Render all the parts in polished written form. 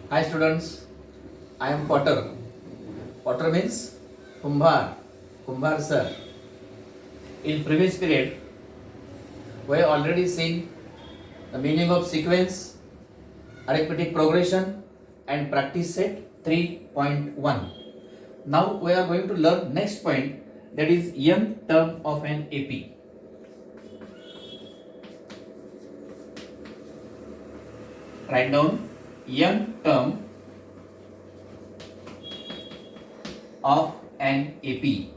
Hi students, I am Potter. Potter means Kumbhar, Kumbhar sir. In previous period, we have already seen the meaning of sequence, arithmetic progression and practice set 3.1. Now we are going to learn next point, that is n term of an AP. Write down n term of an AP.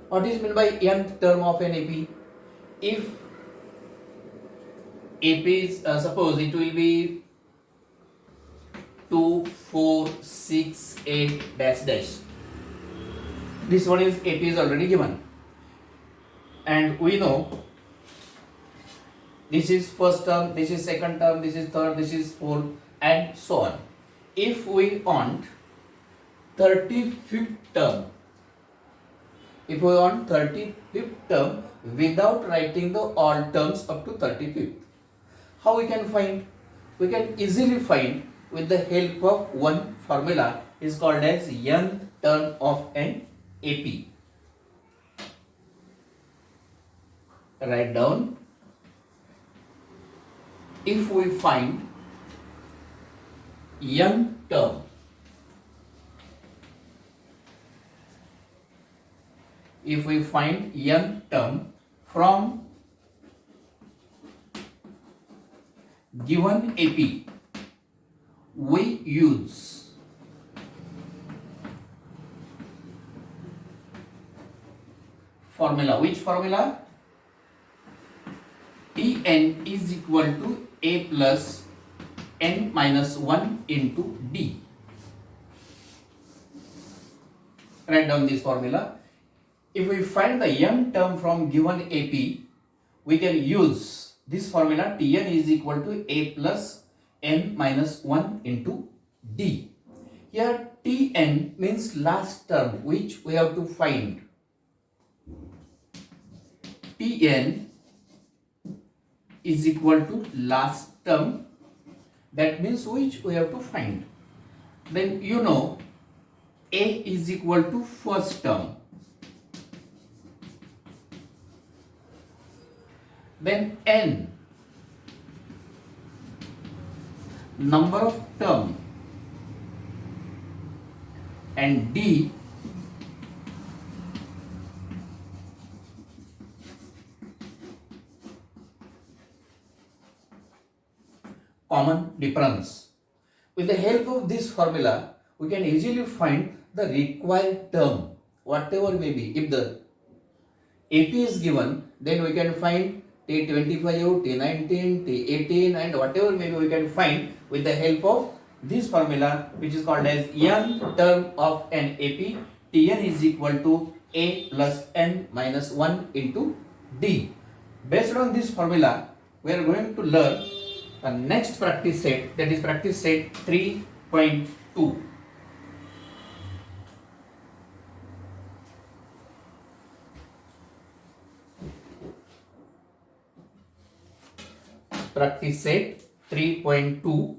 What is meant by nth term of an AP? If AP is suppose it will be 2, 4, 6, 8 dash dash. This one is AP is already given, and we know this is first term, this is second term, this is third, this is fourth, and so on. If we want 35th term, if we want 35th term without writing the all terms up to 35th, how we can find? We can easily find with the help of one formula, is called as nth term of an AP. Write down, if we find n term from given AP, we use formula. Which formula? Tn is equal to A plus n minus 1 into D. Write down this formula. If we find the n term from given AP, we can use this formula. Tn is equal to A plus n minus 1 into D. Here Tn means last term which we have to find. Tn is equal to last term, that means which we have to find. Then you know A is equal to first term. Then n, number of term, and D, common difference. With the help of this formula, we can easily find the required term, whatever may be. If the AP is given, then we can find T25, T19, T18 and whatever maybe we can find with the help of this formula, which is called as n term of an AP. Tn is equal to A plus n minus 1 into D. Based on this formula, we are going to learn the next practice set, that is practice set 3.2. Practice set 3.2.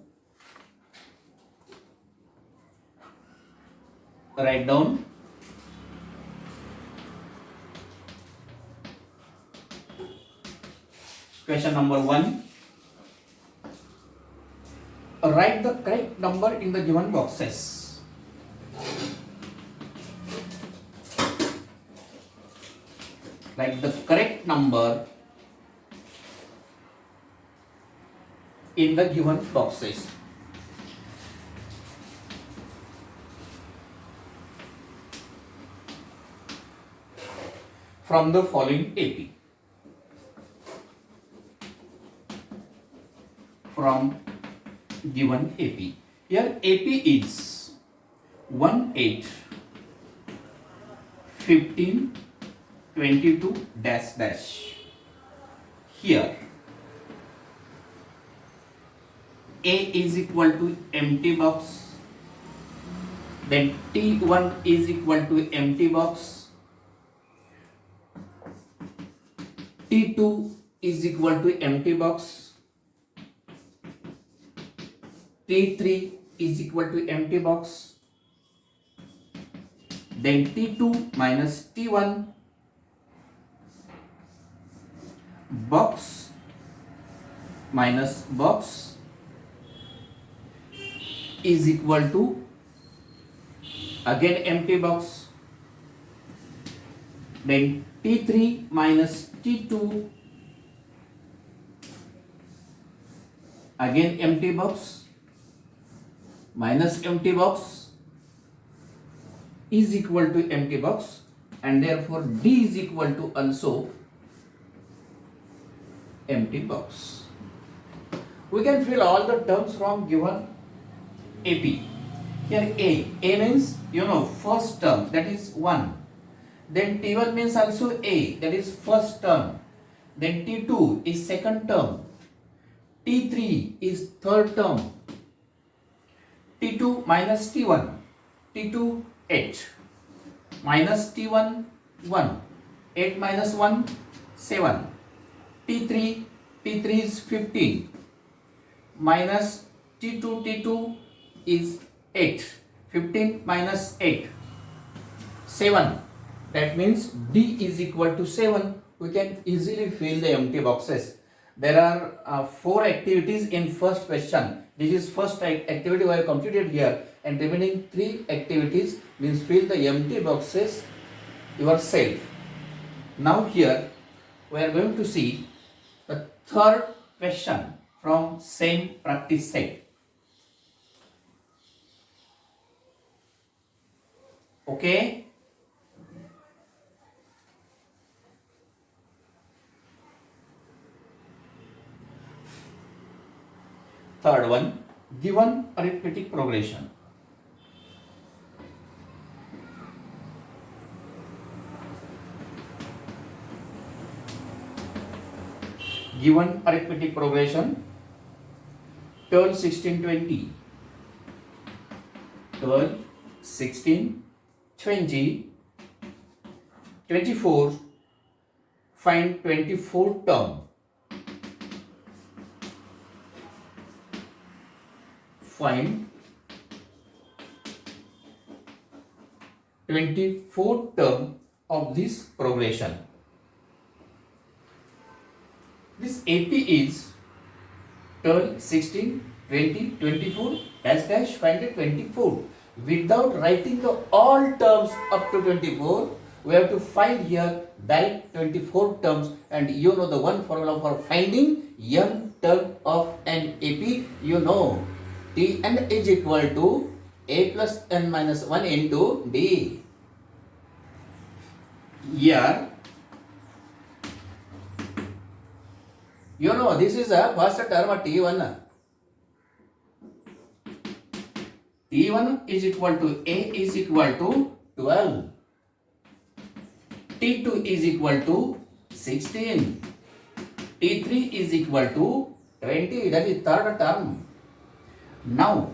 Write down question number 1. Write the correct number in the given boxes. Write the correct number in the given boxes. From the following AP. From given AP. Here AP is 1, 8, 15, 22 dash dash. Here A is equal to empty box, then T1 is equal to empty box, T2 is equal to empty box, T3 is equal to empty box. Then T2 minus T1 box minus box is equal to again empty box. Then T3 minus T2 again empty box minus empty box is equal to empty box, and therefore D is equal to also empty box. We can fill all the terms from given AP. Here A means first term, that is 1. Then T1 means also A, that is first term. Then T2 is second term. T3 is third term. T2 minus T1. T2 8 minus T1 1. 8 minus 1 7. T3 is 15 minus T2 is 8. 15 minus 8 7. That means D is equal to 7. We can easily fill the empty boxes. There are 4 activities in first question. This is first activity we have completed here, and remaining 3 activities means fill the empty boxes yourself. Now here we are going to see the third question from same practice set. Okay. Third one, given arithmetic progression. Given arithmetic progression 12, 16, 20. 12, 16, 20, 24. Find 24 term. Find 24 term of this progression. This AP is 12, 16, 20, 24, dash, find the 24. Without writing the all terms up to 24, we have to find here direct 24 terms, and the one formula for finding n term of an AP, Tn is equal to A plus n minus 1 into D. Here, this is a first term of T1. T1 is equal to A is equal to 12. T2 is equal to 16. T3 is equal to 20. That is third term. Now,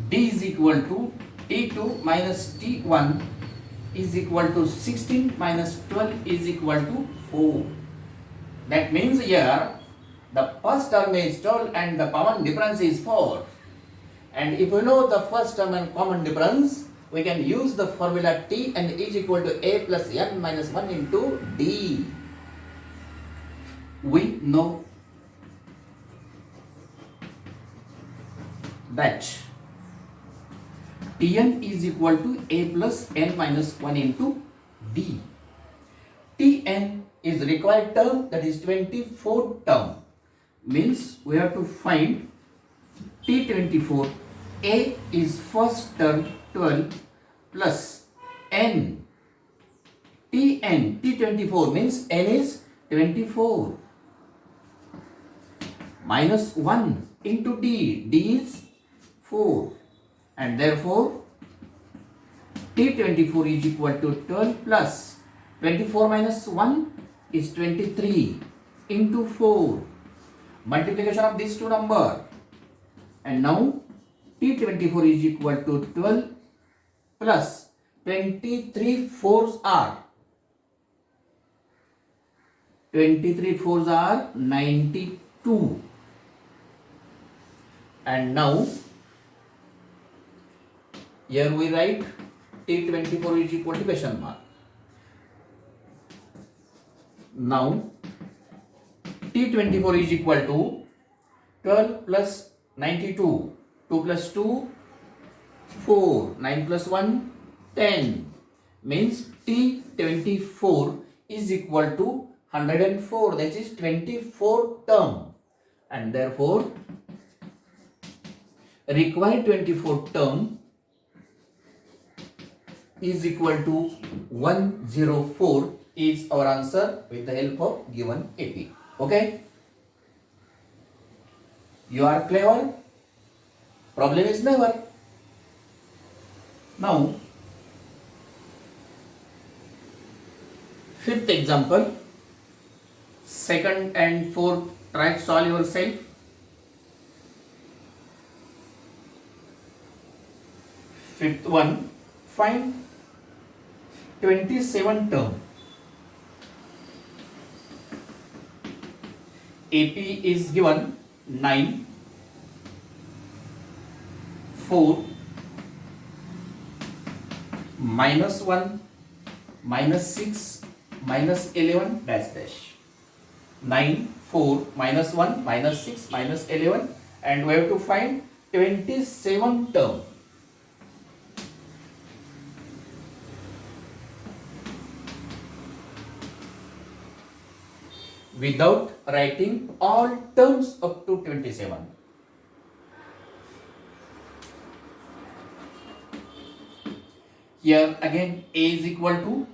D is equal to T2 minus T1 is equal to 16 minus 12 is equal to 4. That means here the first term is 12 and the common difference is 4. And if we know the first term and common difference, we can use the formula T and is equal to A plus n minus 1 into D. We know that Tn is equal to A plus n minus 1 into D. Tn is required term, that is 24 term. Means we have to find T24. A is first term 12 plus n. T24 means n is 24 minus 1 into D. D is 4, and therefore T24 is equal to 12 plus 24 minus 1 is 23 into 4. Multiplication of these two numbers, and now T24 is equal to 12 plus 23 fours are 92. And now here we write T24 is equal to question mark. Now T24 is equal to 12 plus 92, 2 plus 2, 4, 9 plus 1, 10. Means T24 is equal to 104, that is 24 term, and therefore required 24 term is equal to 104 is our answer with the help of given AP. Okay? You are clever? Problem is never. Now, fifth example, second and fourth, try to solve yourself. Fifth one, find 27 term. AP is given 9, 4, minus 1, minus 6, minus 11 dash dash. 9, 4, minus 1, minus 6, minus 11, and we have to find 27 term. Without writing all terms up to 27. Here again A is equal to,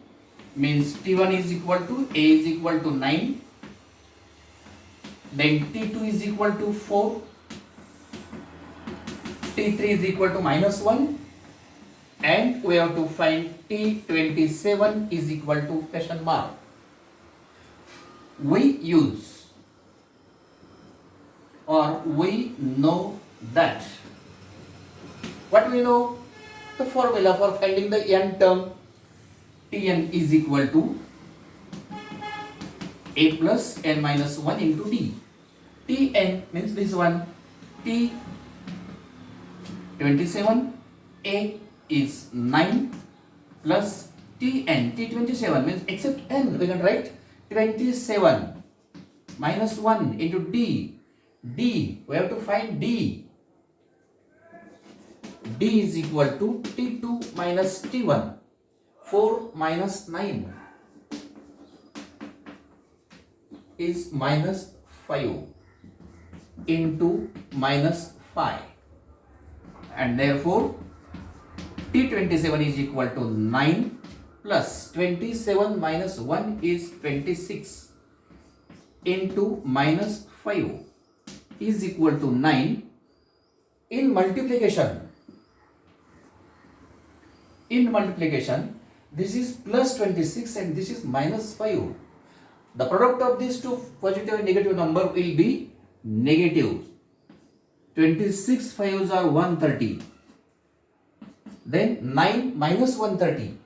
means T1 is equal to, A is equal to 9, then T2 is equal to 4, T3 is equal to minus 1, and we have to find T27 is equal to question mark. We use, or we know that, what we know? The formula for finding the n term. Tn is equal to A plus n minus 1 into D. Tn means this one, T27, A is 9 plus Tn, T27 means except n, we can write 27 minus 1 into D. D, we have to find D. D is equal to T2 minus T1. 4 minus 9 is minus 5 into minus 5. And therefore, T27 is equal to 9 plus 27 minus 1 is 26 into minus 5 is equal to 9 in multiplication. In multiplication, this is plus 26 and this is minus 5. The product of these two positive and negative number will be negative. 26 5s are 130. Then 9 minus 130.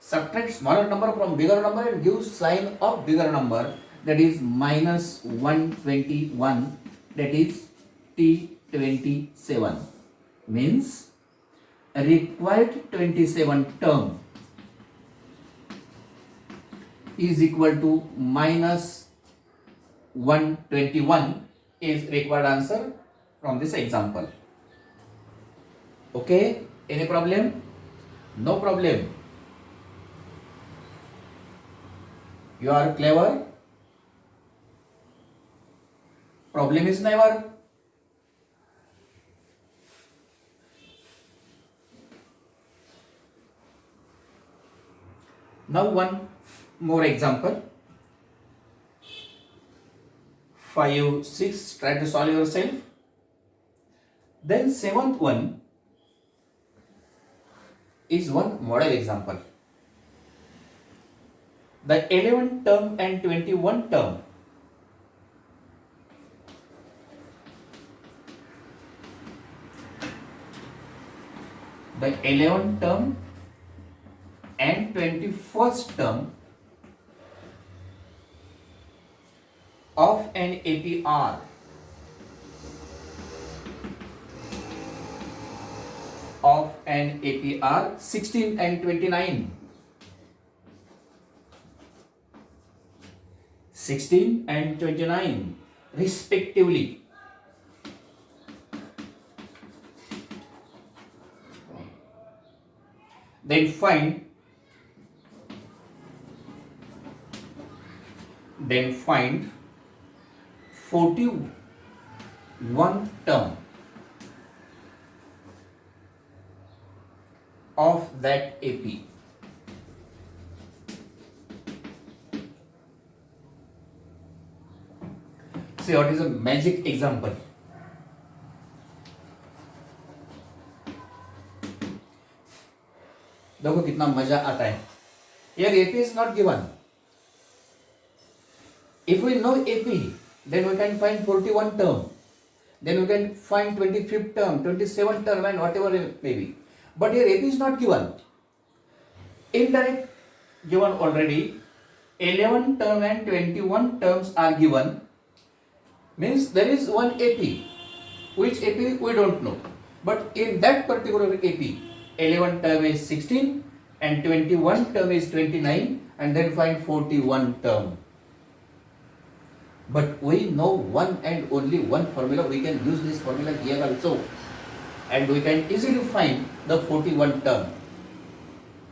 Subtract smaller number from bigger number and give sign of bigger number, that is minus 121, that is T27. Means required 27 term is equal to minus 121 is required answer from this example. Okay, any problem? No problem. You are clever. Problem is never. Now one more example. 5, 6, try to solve yourself. Then seventh one is one model example. The 11 term and 21 term. The 11 term and 21st term of an APR and AP are 16 and 29. 16 and 29 respectively. Then find 41 term of that AP. See what is a magic example. देखो कितना मजा आता है. Here AP is not given. If we know AP, then we can find 41 term. Then we can find 25th term, 27th term and whatever it may be. But here AP is not given. Indirect given already. 11 term and 21 terms are given. Means there is one AP. Which AP we don't know. But in that particular AP, 11 term is 16 and 21 term is 29 and then find 41 term. But we know one and only one formula. We can use this formula here also. And we can easily find the 41 term.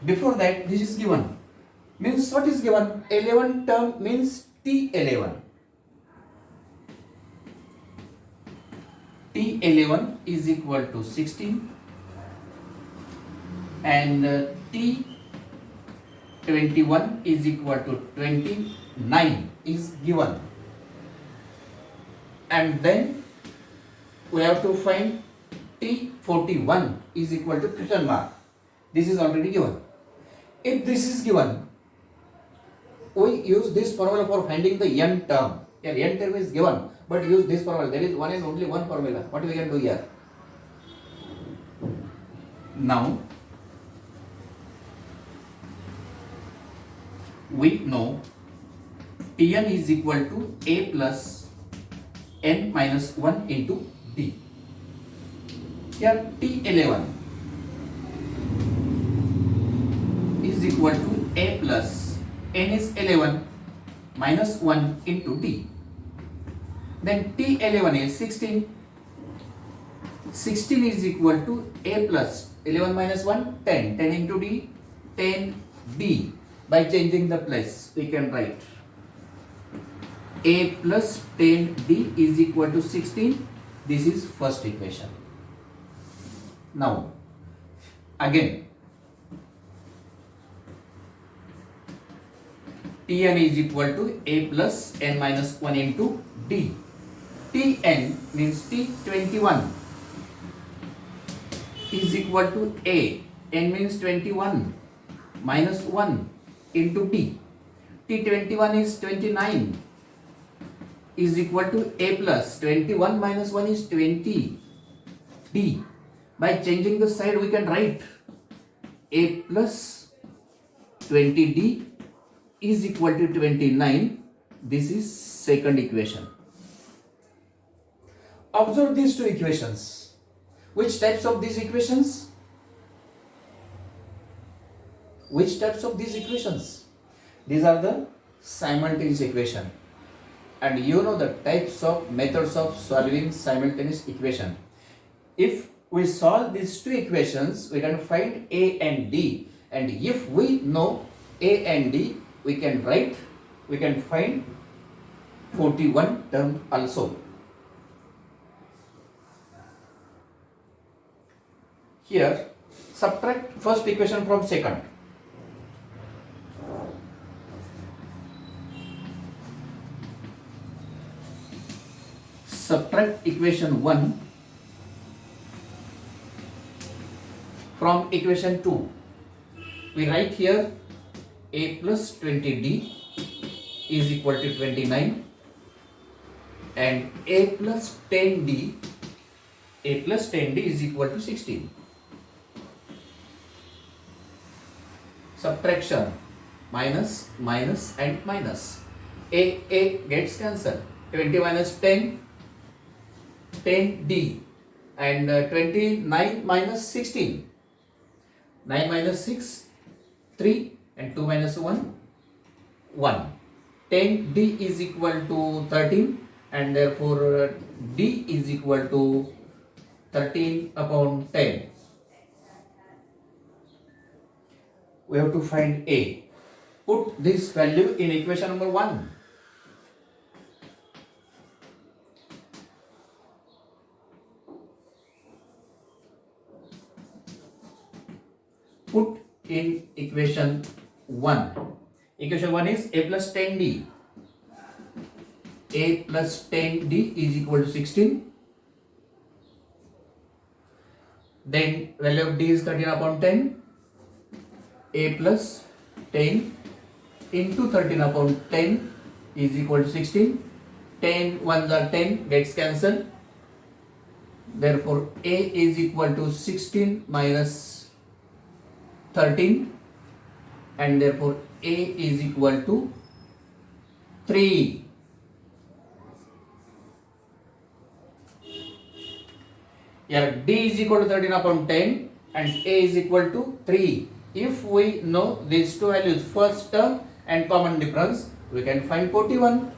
Before that, this is given. Means what is given? 11 term means T11. T11 is equal to 16 and T21 is equal to 29 is given. And then we have to find T41 is equal to question mark. This is already given. If this is given, we use this formula for finding the n term. Here n term is given, but use this formula. There is one and only one formula. What we can do here? Now, we know Tn is equal to A plus n minus 1 into D. Here T11 is equal to A plus n is 11 minus 1 into D. Then T11 is 16. 16 is equal to A plus 11 minus 1, 10. 10 into D, 10D. By changing the place, we can write A plus 10D is equal to 16. This is first equation. Now, again, Tn is equal to A plus n minus 1 into D. Tn means T21 is equal to A. N means 21 minus 1 into D. T21 is 29 is equal to A plus 21 minus 1 is 20 D. By changing the side, we can write A plus 20D is equal to 29. This is second equation. Observe these two equations. Which types of these equations? Which types of these equations? These are the simultaneous equation. And you know the types of methods of solving simultaneous equation. If we solve these two equations, we can find A and D. And if we know A and D, we can find 41 term also. Here, subtract first equation from second. Subtract equation 1 from equation 2. We write here A plus 20D is equal to 29 and A plus 10D is equal to 16. Subtraction, minus, minus and minus. A gets cancelled. 20 minus 10, 10D and 29 minus 16. 9 minus 6, 3, and 2 minus 1, 1. 10d is equal to 13, and therefore d is equal to 13 upon 10. We have to find a. Put this value in equation number 1. Put in equation 1. Equation 1 is a plus 10d. A plus 10d is equal to 16. Then value of d is 13 upon 10. A plus 10 into 13 upon 10 is equal to 16. 10 ones are 10, gets cancelled. Therefore, A is equal to 16 minus 13, and therefore A is equal to 3. Here D is equal to 13 upon 10 and A is equal to 3. If we know these two values, first term and common difference, we can find 41.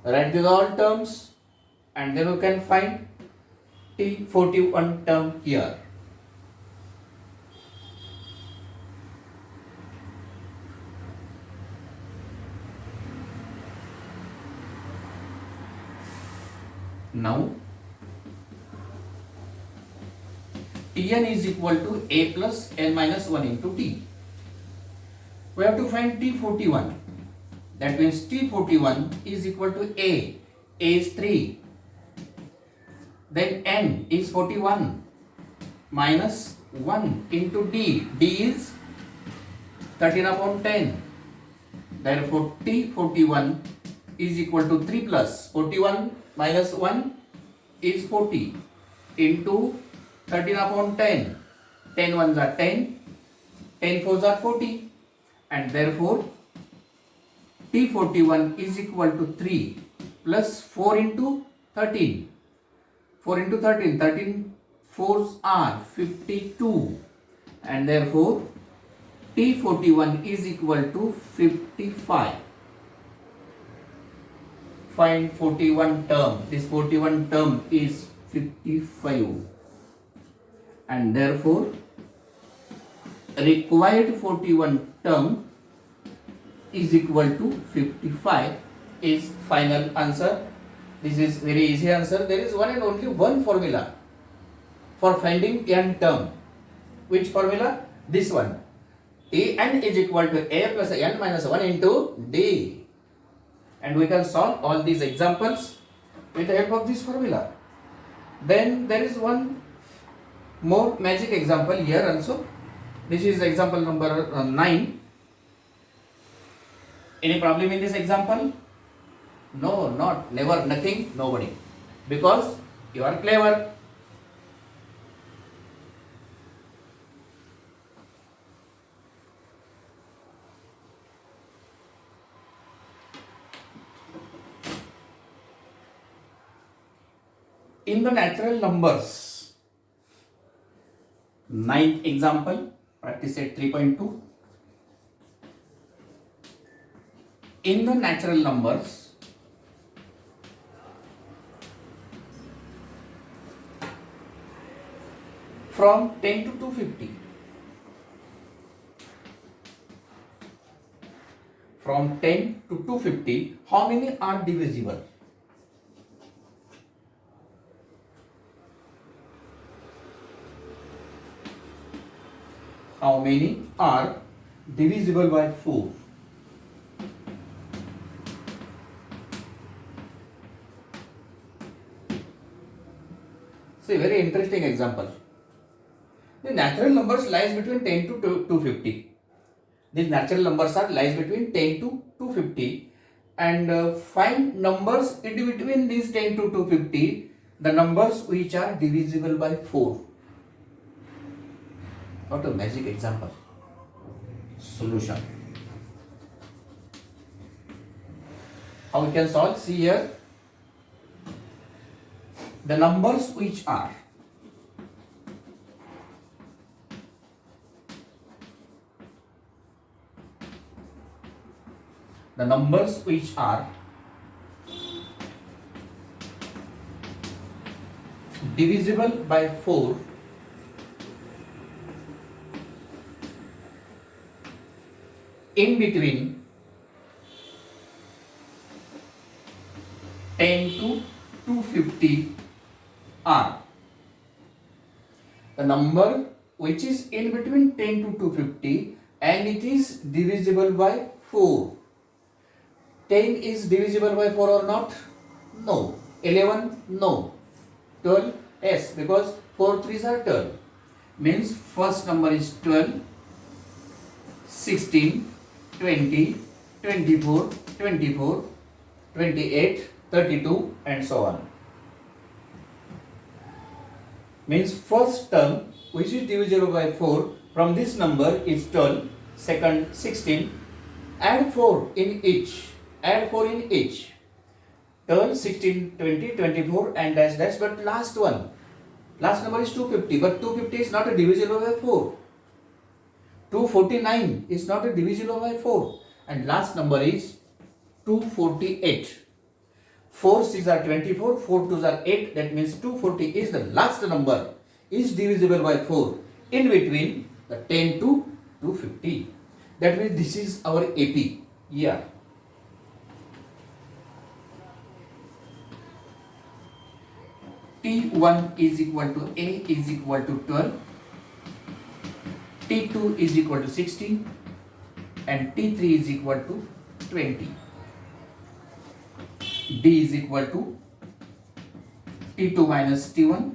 Write these all terms and then we can find T41 term here. Now Tn is equal to A plus n minus 1 into T. We have to find T41. That means T41 is equal to A. A is 3. Then n is 41 minus 1 into D. D is 13 upon 10. Therefore T41 is equal to 3 plus 41 minus 1 is 40 into 13 upon 10. 10 ones are 10. 10 fours are 40. And therefore T41 is equal to 3 plus 4 into 13. 4 into 13. 13 fours are 52. And therefore T41 is equal to 55. Find 41 term. This 41 term is 55. And therefore required 41 term is equal to 55 is final answer. This is very easy answer. There is one and only one formula for finding n term. Which formula? This one. Tn is equal to A plus n minus 1 into D. And we can solve all these examples with the help of this formula. Then there is one more magic example here also. This is example number 9. Any problem in this example? No, not, never, nothing, nobody. Because you are clever. In the natural numbers, 9th example, practice at 3.2. In the natural numbers, from 10 to 250, from 10 to 250, how many are divisible? How many are divisible by 4? See, very interesting example. The natural numbers lies between 10 to 250. These natural numbers are lies between 10 to 250, and find numbers in between these 10 to 250, the numbers which are divisible by 4. What a magic example. Solution. How we can solve? See here. The numbers which are the numbers which are divisible by 4 in between 10 to 250 are. The number which is in between 10 to 250 and it is divisible by 4. 10 is divisible by 4 or not? No. 11? No. 12? Yes, because 4 3s are 12. Means first number is 12, 16, 20, 24, 24, 28, 32 and so on. Means first term which is divisible by 4 from this number is 12, second 16, add 4 in each, add 4 in each, 12, 16, 20, 24 and dash dash, but last one, last number is 250, but 250 is not a divisible by 4. 249 is not a divisible by 4 and last number is 248. 4 6 are 24, 4 2s are 8, that means 240 is the last number is divisible by 4 in between the 10 to 250. That means this is our AP. Yeah. T1 is equal to A is equal to 12, T2 is equal to 16 and T3 is equal to 20. D is equal to T2 minus T1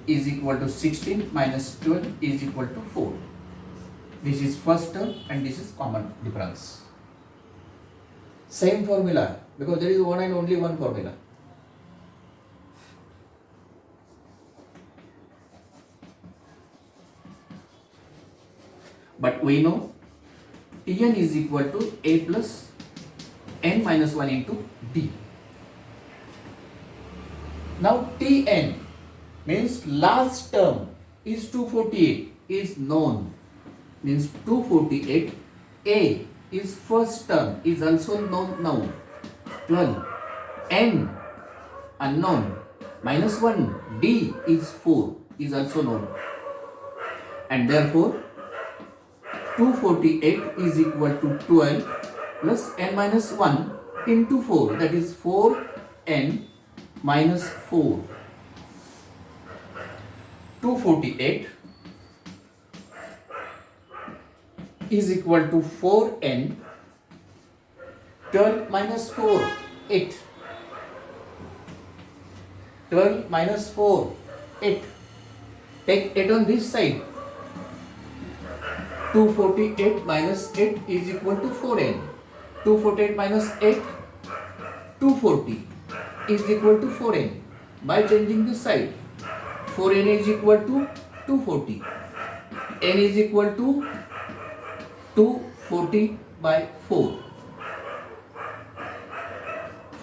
is equal to 16 minus 12 is equal to 4. This is first term and this is common difference. Same formula because there is one and only one formula. But we know Tn is equal to A plus n minus 1 into D. Now Tn means last term is 248 is known, means 248. A is first term is also known now, 12, n unknown, minus 1, D is 4 is also known, and therefore 248 is equal to 12 plus n minus 1 into 4, that is 4n minus 4. 248 is equal to 4n, 12 minus 4, 8. 12 minus 4, 8. Take 8 on this side. 248 minus 8 is equal to 4n. 248 minus 8, 240 is equal to 4n. By changing this side, 4n is equal to 240. n is equal to 240 by 4.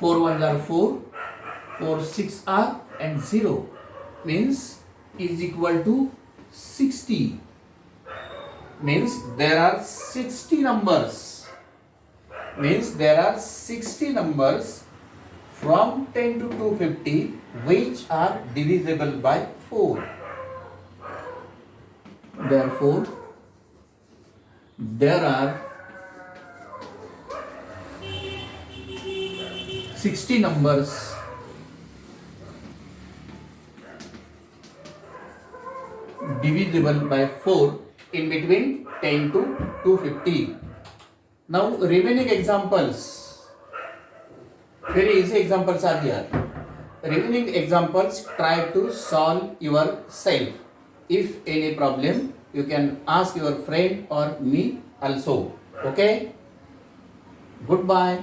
4 1s are 4, 4 6 are and 0 means is equal to 60. Means there are 60 numbers. Means there are 60 numbers from 10 to 250 which are divisible by 4. Therefore, there are 60 numbers divisible by 4 in between 10 to 250. Now remaining examples, very easy examples are here. Remaining examples try to solve yourself. If any problem, you can ask your friend or me also. Okay? Goodbye.